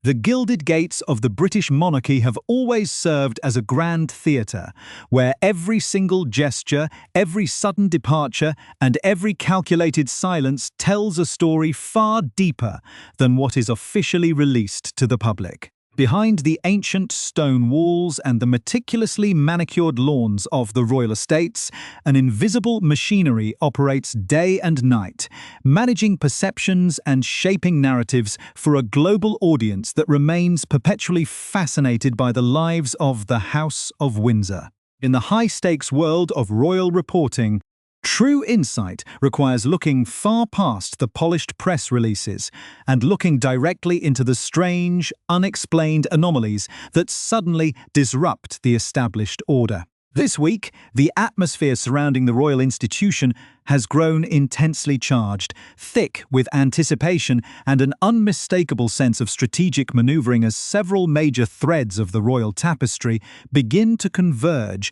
The gilded gates of the British monarchy have always served as a grand theatre, where every single gesture, every sudden departure, and every calculated silence tells a story far deeper than what is officially released to the public. Behind the ancient stone walls and the meticulously manicured lawns of the royal estates, an invisible machinery operates day and night, managing perceptions and shaping narratives for a global audience that remains perpetually fascinated by the lives of the House of Windsor. In the high-stakes world of royal reporting, true insight requires looking far past the polished press releases and looking directly into the strange, unexplained anomalies that suddenly disrupt the established order. This week, the atmosphere surrounding the royal institution has grown intensely charged, thick with anticipation and an unmistakable sense of strategic maneuvering as several major threads of the royal tapestry begin to converge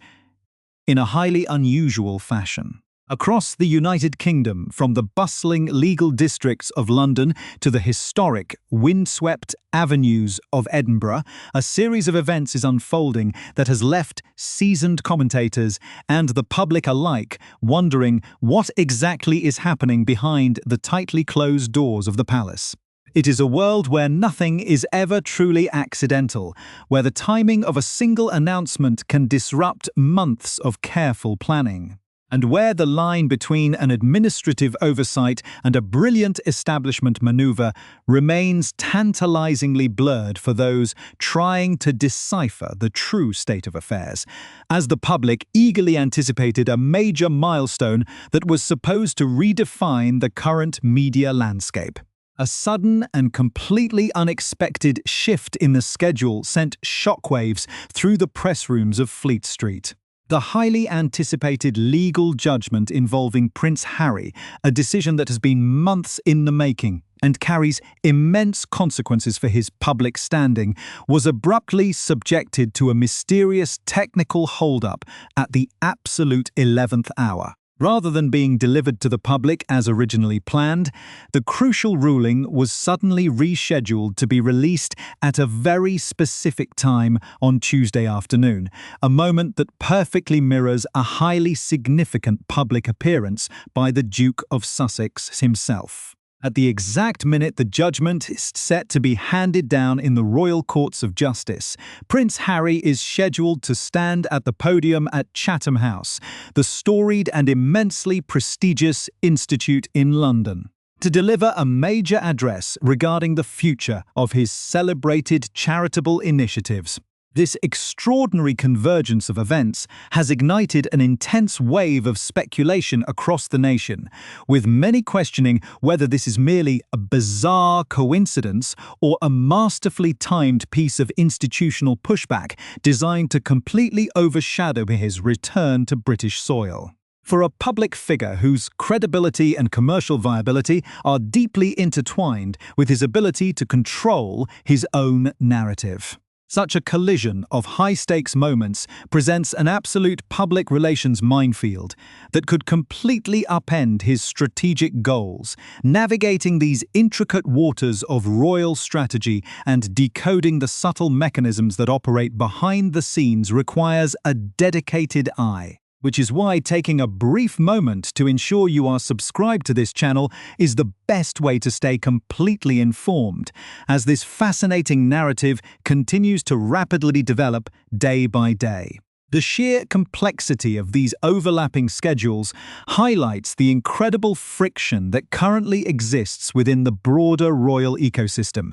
in a highly unusual fashion. Across the United Kingdom, from the bustling legal districts of London to the historic, windswept avenues of Edinburgh, a series of events is unfolding that has left seasoned commentators and the public alike wondering what exactly is happening behind the tightly closed doors of the palace. It is a world where nothing is ever truly accidental, where the timing of a single announcement can disrupt months of careful planning, and where the line between an administrative oversight and a brilliant establishment maneuver remains tantalizingly blurred for those trying to decipher the true state of affairs, as the public eagerly anticipated a major milestone that was supposed to redefine the current media landscape. A sudden and completely unexpected shift in the schedule sent shockwaves through the press rooms of Fleet Street. The highly anticipated legal judgment involving Prince Harry, a decision that has been months in the making and carries immense consequences for his public standing, was abruptly subjected to a mysterious technical hold-up at the absolute 11th hour. Rather than being delivered to the public as originally planned, the crucial ruling was suddenly rescheduled to be released at a very specific time on Tuesday afternoon, a moment that perfectly mirrors a highly significant public appearance by the Duke of Sussex himself. At the exact minute the judgment is set to be handed down in the Royal Courts of Justice, Prince Harry is scheduled to stand at the podium at Chatham House, the storied and immensely prestigious institute in London, to deliver a major address regarding the future of his celebrated charitable initiatives. This extraordinary convergence of events has ignited an intense wave of speculation across the nation, with many questioning whether this is merely a bizarre coincidence or a masterfully timed piece of institutional pushback designed to completely overshadow his return to British soil. For a public figure whose credibility and commercial viability are deeply intertwined with his ability to control his own narrative, such a collision of high-stakes moments presents an absolute public relations minefield that could completely upend his strategic goals. Navigating these intricate waters of royal strategy and decoding the subtle mechanisms that operate behind the scenes requires a dedicated eye, which is why taking a brief moment to ensure you are subscribed to this channel is the best way to stay completely informed, as this fascinating narrative continues to rapidly develop day by day. The sheer complexity of these overlapping schedules highlights the incredible friction that currently exists within the broader royal ecosystem,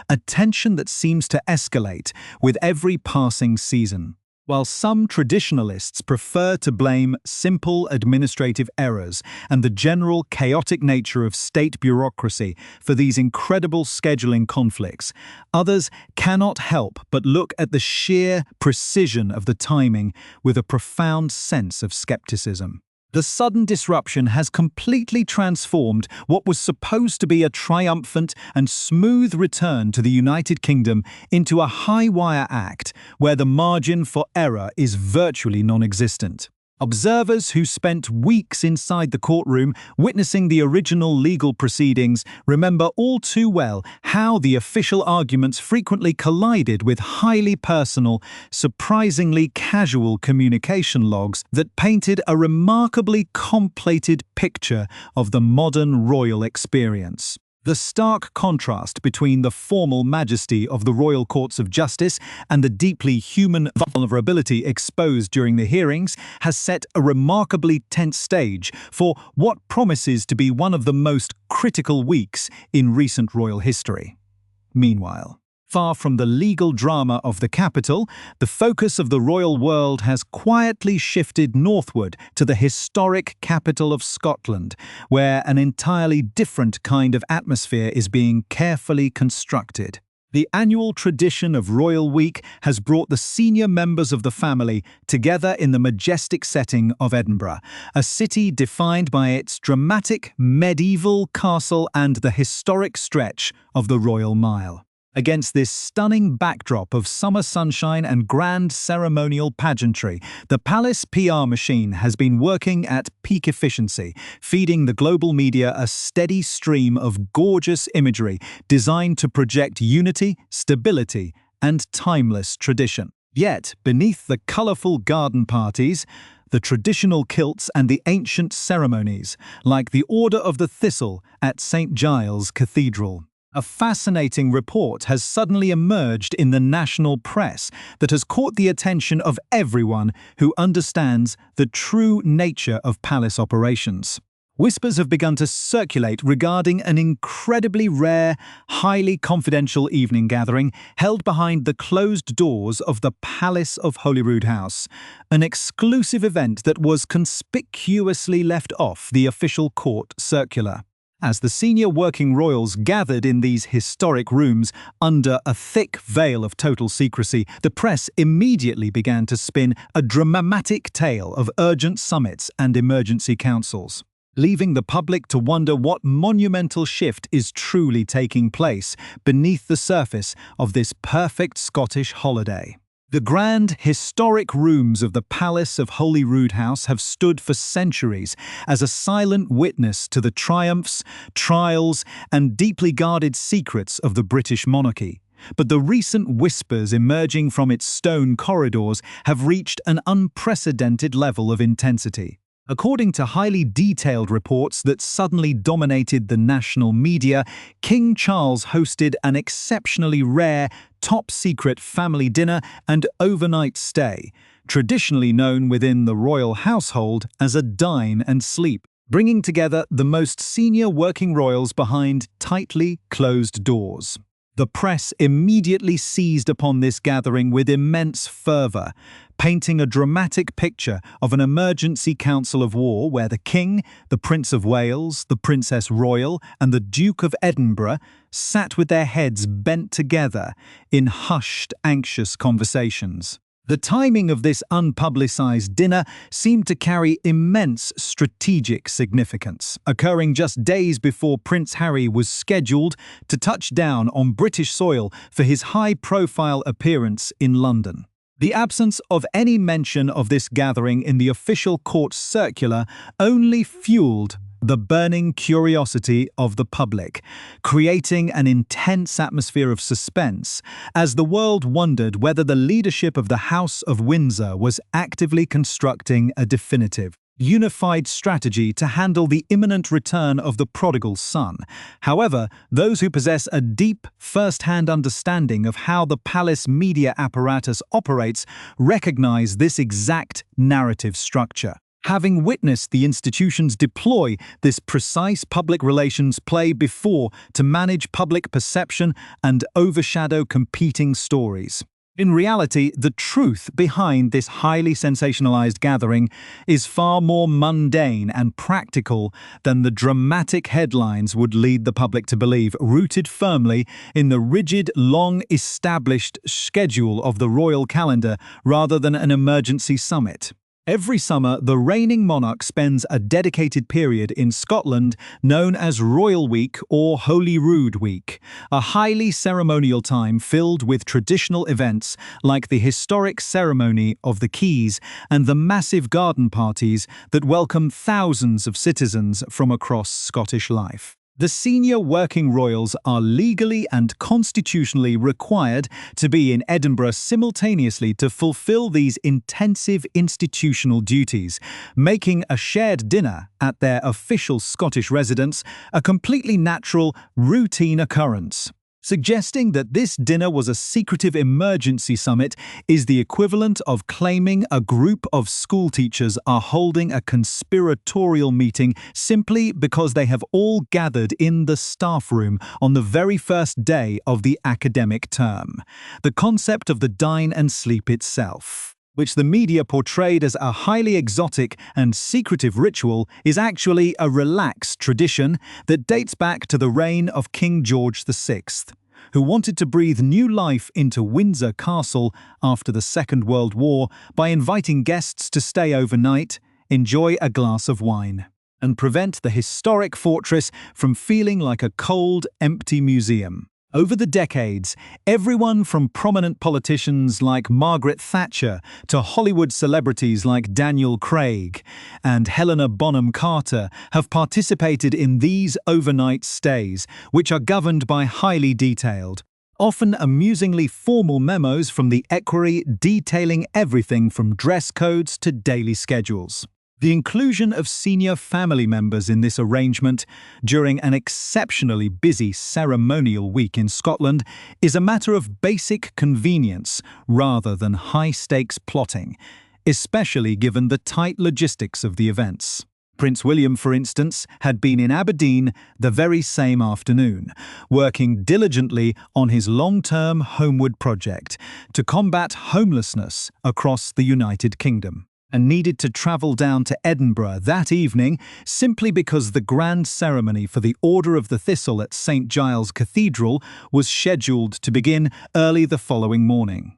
a tension that seems to escalate with every passing season. While some traditionalists prefer to blame simple administrative errors and the general chaotic nature of state bureaucracy for these incredible scheduling conflicts, others cannot help but look at the sheer precision of the timing with a profound sense of skepticism. The sudden disruption has completely transformed what was supposed to be a triumphant and smooth return to the United Kingdom into a high-wire act where the margin for error is virtually non-existent. Observers who spent weeks inside the courtroom witnessing the original legal proceedings remember all too well how the official arguments frequently collided with highly personal, surprisingly casual communication logs that painted a remarkably completed picture of the modern royal experience. The stark contrast between the formal majesty of the royal courts of justice and the deeply human vulnerability exposed during the hearings has set a remarkably tense stage for what promises to be one of the most critical weeks in recent royal history. Meanwhile, far from the legal drama of the capital, the focus of the royal world has quietly shifted northward to the historic capital of Scotland, where an entirely different kind of atmosphere is being carefully constructed. The annual tradition of Royal Week has brought the senior members of the family together in the majestic setting of Edinburgh, a city defined by its dramatic medieval castle and the historic stretch of the Royal Mile. Against this stunning backdrop of summer sunshine and grand ceremonial pageantry, the palace PR machine has been working at peak efficiency, feeding the global media a steady stream of gorgeous imagery designed to project unity, stability, and timeless tradition. Yet, beneath the colourful garden parties, the traditional kilts and the ancient ceremonies, like the Order of the Thistle at St. Giles Cathedral, a fascinating report has suddenly emerged in the national press that has caught the attention of everyone who understands the true nature of palace operations. Whispers have begun to circulate regarding an incredibly rare, highly confidential evening gathering held behind the closed doors of the Palace of Holyrood House, an exclusive event that was conspicuously left off the official court circular. As the senior working royals gathered in these historic rooms under a thick veil of total secrecy, the press immediately began to spin a dramatic tale of urgent summits and emergency councils, leaving the public to wonder what monumental shift is truly taking place beneath the surface of this perfect Scottish holiday. The grand, historic rooms of the Palace of Holyrood House have stood for centuries as a silent witness to the triumphs, trials, and deeply guarded secrets of the British monarchy. But the recent whispers emerging from its stone corridors have reached an unprecedented level of intensity. According to highly detailed reports that suddenly dominated the national media, King Charles hosted an exceptionally rare, top-secret family dinner and overnight stay, traditionally known within the royal household as a dine and sleep, bringing together the most senior working royals behind tightly closed doors. The press immediately seized upon this gathering with immense fervour, painting a dramatic picture of an emergency council of war where the King, the Prince of Wales, the Princess Royal, and the Duke of Edinburgh sat with their heads bent together in hushed, anxious conversations. The timing of this unpublicized dinner seemed to carry immense strategic significance, occurring just days before Prince Harry was scheduled to touch down on British soil for his high-profile appearance in London. The absence of any mention of this gathering in the official court circular only fueled the burning curiosity of the public, creating an intense atmosphere of suspense as the world wondered whether the leadership of the House of Windsor was actively constructing a definitive, unified strategy to handle the imminent return of the prodigal son. However, those who possess a deep, first-hand understanding of how the palace media apparatus operates recognize this exact narrative structure. Having witnessed the institutions deploy this precise public relations play before to manage public perception and overshadow competing stories. In reality, the truth behind this highly sensationalized gathering is far more mundane and practical than the dramatic headlines would lead the public to believe, rooted firmly in the rigid, long-established schedule of the royal calendar rather than an emergency summit. Every summer, the reigning monarch spends a dedicated period in Scotland known as Royal Week or Holy Rood Week, a highly ceremonial time filled with traditional events like the historic ceremony of the Keys and the massive garden parties that welcome thousands of citizens from across Scottish life. The senior working royals are legally and constitutionally required to be in Edinburgh simultaneously to fulfil these intensive institutional duties, making a shared dinner at their official Scottish residence a completely natural, routine occurrence. Suggesting that this dinner was a secretive emergency summit is the equivalent of claiming a group of schoolteachers are holding a conspiratorial meeting simply because they have all gathered in the staff room on the very first day of the academic term. The concept of the dine and sleep itself, which the media portrayed as a highly exotic and secretive ritual, is actually a relaxed tradition that dates back to the reign of King George VI, who wanted to breathe new life into Windsor Castle after the Second World War by inviting guests to stay overnight, enjoy a glass of wine, and prevent the historic fortress from feeling like a cold, empty museum. Over the decades, everyone from prominent politicians like Margaret Thatcher to Hollywood celebrities like Daniel Craig and Helena Bonham Carter have participated in these overnight stays, which are governed by highly detailed, often amusingly formal memos from the equerry detailing everything from dress codes to daily schedules. The inclusion of senior family members in this arrangement during an exceptionally busy ceremonial week in Scotland is a matter of basic convenience rather than high-stakes plotting, especially given the tight logistics of the events. Prince William, for instance, had been in Aberdeen the very same afternoon, working diligently on his long-term homeward project to combat homelessness across the United Kingdom, and needed to travel down to Edinburgh that evening simply because the grand ceremony for the Order of the Thistle at St. Giles Cathedral was scheduled to begin early the following morning.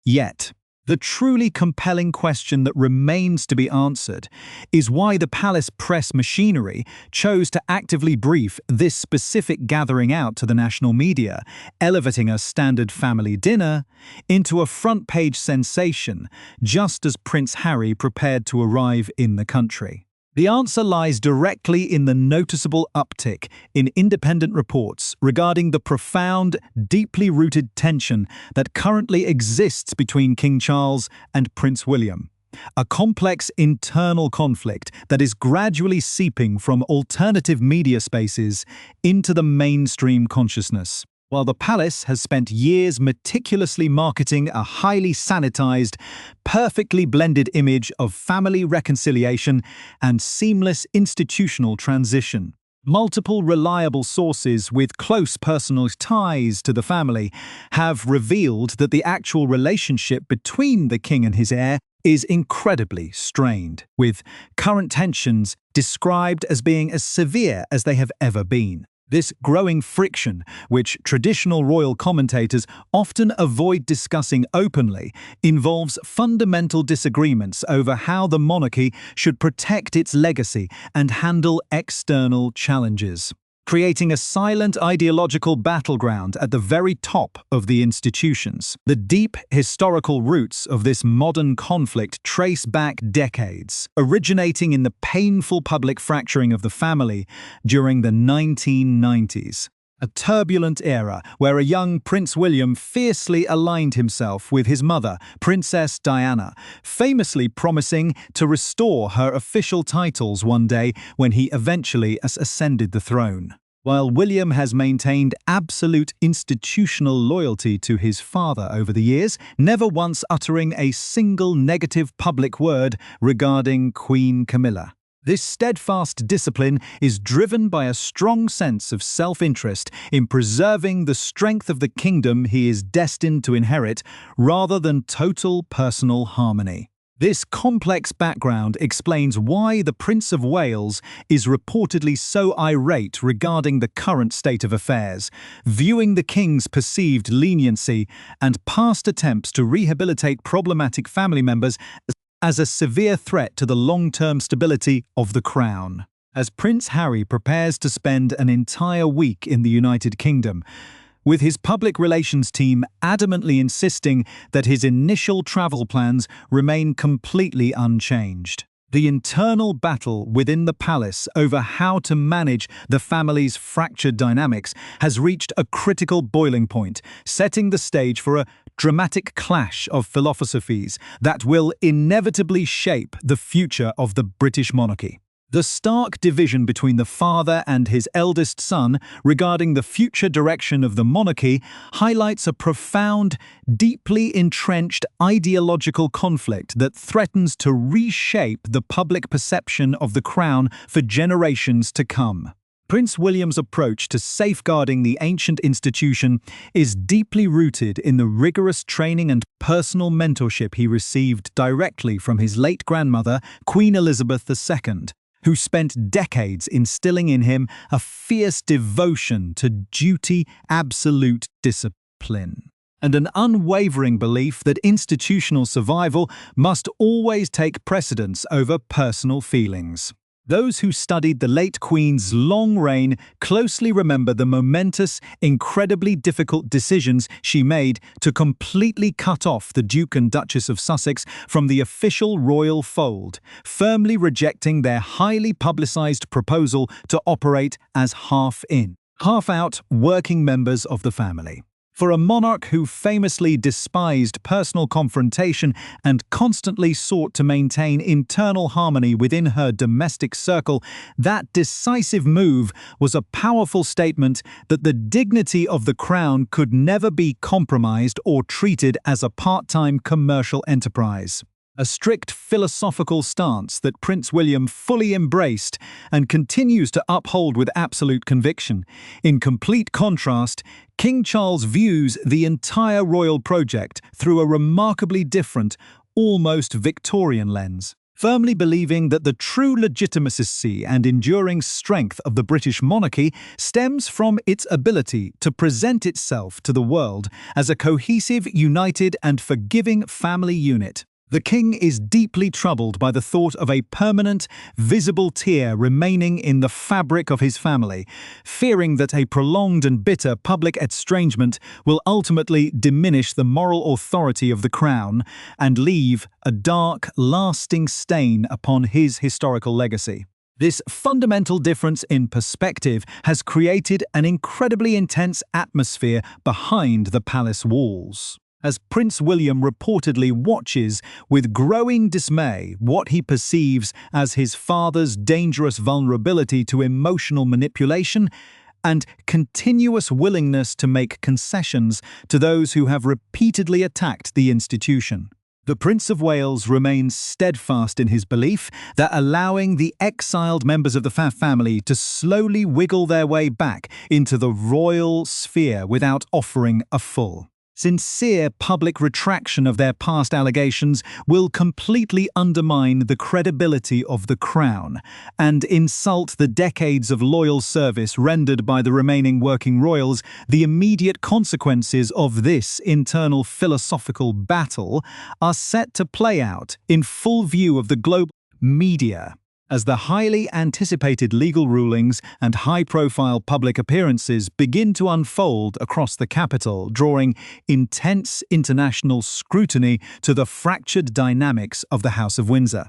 Yet, the truly compelling question that remains to be answered is why the palace press machinery chose to actively brief this specific gathering out to the national media, elevating a standard family dinner into a front-page sensation just as Prince Harry prepared to arrive in the country. The answer lies directly in the noticeable uptick in independent reports regarding the profound, deeply rooted tension that currently exists between King Charles and Prince William, a complex internal conflict that is gradually seeping from alternative media spaces into the mainstream consciousness. While the palace has spent years meticulously marketing a highly sanitized, perfectly blended image of family reconciliation and seamless institutional transition, multiple reliable sources with close personal ties to the family have revealed that the actual relationship between the king and his heir is incredibly strained, with current tensions described as being as severe as they have ever been. This growing friction, which traditional royal commentators often avoid discussing openly, involves fundamental disagreements over how the monarchy should protect its legacy and handle external challenges, creating a silent ideological battleground at the very top of the institutions. The deep historical roots of this modern conflict trace back decades, originating in the painful public fracturing of the family during the 1990s. A turbulent era where a young Prince William fiercely aligned himself with his mother, Princess Diana, famously promising to restore her official titles one day when he eventually ascended the throne. While William has maintained absolute institutional loyalty to his father over the years, never once uttering a single negative public word regarding Queen Camilla. This steadfast discipline is driven by a strong sense of self-interest in preserving the strength of the kingdom he is destined to inherit, rather than total personal harmony. This complex background explains why the Prince of Wales is reportedly so irate regarding the current state of affairs, viewing the king's perceived leniency and past attempts to rehabilitate problematic family members as a severe threat to the long-term stability of the crown. As Prince Harry prepares to spend an entire week in the United Kingdom, with his public relations team adamantly insisting that his initial travel plans remain completely unchanged. The internal battle within the palace over how to manage the family's fractured dynamics has reached a critical boiling point, setting the stage for a dramatic clash of philosophies that will inevitably shape the future of the British monarchy. The stark division between the father and his eldest son regarding the future direction of the monarchy highlights a profound, deeply entrenched ideological conflict that threatens to reshape the public perception of the crown for generations to come. Prince William's approach to safeguarding the ancient institution is deeply rooted in the rigorous training and personal mentorship he received directly from his late grandmother, Queen Elizabeth II. Who spent decades instilling in him a fierce devotion to duty, absolute discipline, and an unwavering belief that institutional survival must always take precedence over personal feelings. Those who studied the late Queen's long reign closely remember the momentous, incredibly difficult decisions she made to completely cut off the Duke and Duchess of Sussex from the official royal fold, firmly rejecting their highly publicised proposal to operate as half-in, half-out working members of the family. For a monarch who famously despised personal confrontation and constantly sought to maintain internal harmony within her domestic circle, that decisive move was a powerful statement that the dignity of the crown could never be compromised or treated as a part-time commercial enterprise. A strict philosophical stance that Prince William fully embraced and continues to uphold with absolute conviction. In complete contrast, King Charles views the entire royal project through a remarkably different, almost Victorian lens, firmly believing that the true legitimacy and enduring strength of the British monarchy stems from its ability to present itself to the world as a cohesive, united, and forgiving family unit. The king is deeply troubled by the thought of a permanent, visible tear remaining in the fabric of his family, fearing that a prolonged and bitter public estrangement will ultimately diminish the moral authority of the crown and leave a dark, lasting stain upon his historical legacy. This fundamental difference in perspective has created an incredibly intense atmosphere behind the palace walls. As Prince William reportedly watches with growing dismay what he perceives as his father's dangerous vulnerability to emotional manipulation and continuous willingness to make concessions to those who have repeatedly attacked the institution. The Prince of Wales remains steadfast in his belief that allowing the exiled members of the family to slowly wiggle their way back into the royal sphere without offering a full, sincere public retraction of their past allegations will completely undermine the credibility of the crown and insult the decades of loyal service rendered by the remaining working royals. The immediate consequences of this internal philosophical battle are set to play out in full view of the global media, as the highly anticipated legal rulings and high-profile public appearances begin to unfold across the capital, drawing intense international scrutiny to the fractured dynamics of the House of Windsor.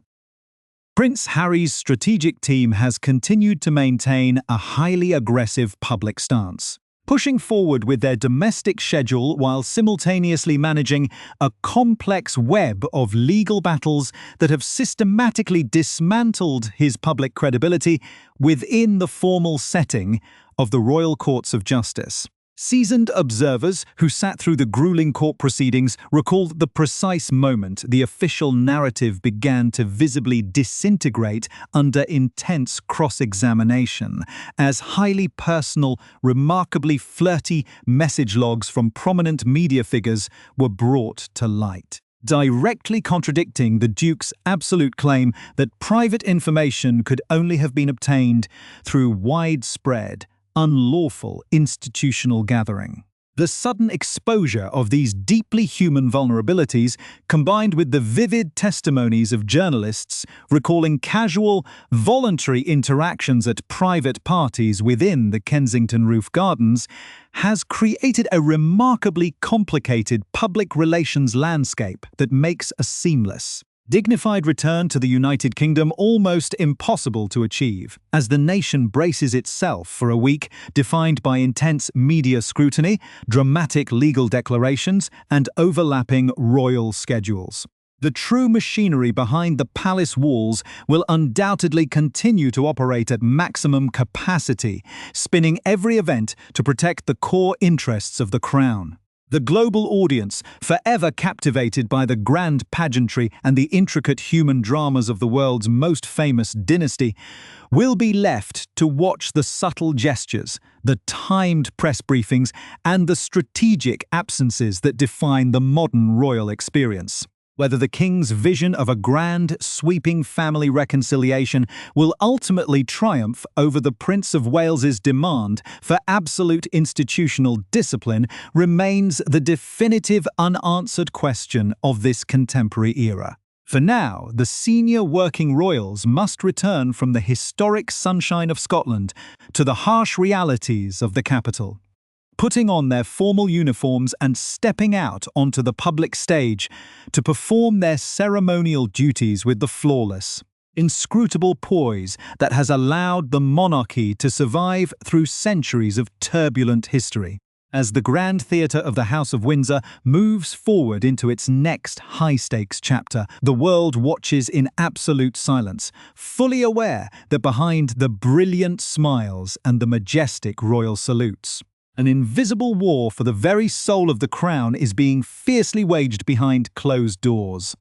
Prince Harry's strategic team has continued to maintain a highly aggressive public stance, pushing forward with their domestic schedule while simultaneously managing a complex web of legal battles that have systematically dismantled his public credibility within the formal setting of the royal courts of justice. Seasoned observers who sat through the grueling court proceedings recalled the precise moment the official narrative began to visibly disintegrate under intense cross-examination, as highly personal, remarkably flirty message logs from prominent media figures were brought to light, directly contradicting the Duke's absolute claim that private information could only have been obtained through widespread, unlawful institutional gathering. The sudden exposure of these deeply human vulnerabilities, combined with the vivid testimonies of journalists recalling casual, voluntary interactions at private parties within the Kensington Roof Gardens, has created a remarkably complicated public relations landscape that makes a seamless, dignified return to the United Kingdom almost impossible to achieve, as the nation braces itself for a week defined by intense media scrutiny, dramatic legal declarations, and overlapping royal schedules. The true machinery behind the palace walls will undoubtedly continue to operate at maximum capacity, spinning every event to protect the core interests of the crown. The global audience, forever captivated by the grand pageantry and the intricate human dramas of the world's most famous dynasty, will be left to watch the subtle gestures, the timed press briefings, and the strategic absences that define the modern royal experience. Whether the king's vision of a grand, sweeping family reconciliation will ultimately triumph over the Prince of Wales's demand for absolute institutional discipline remains the definitive unanswered question of this contemporary era. For now, the senior working royals must return from the historic sunshine of Scotland to the harsh realities of the capital, putting on their formal uniforms and stepping out onto the public stage to perform their ceremonial duties with the flawless, inscrutable poise that has allowed the monarchy to survive through centuries of turbulent history. As the Grand Theatre of the House of Windsor moves forward into its next high-stakes chapter, the world watches in absolute silence, fully aware that behind the brilliant smiles and the majestic royal salutes, an invisible war for the very soul of the crown is being fiercely waged behind closed doors.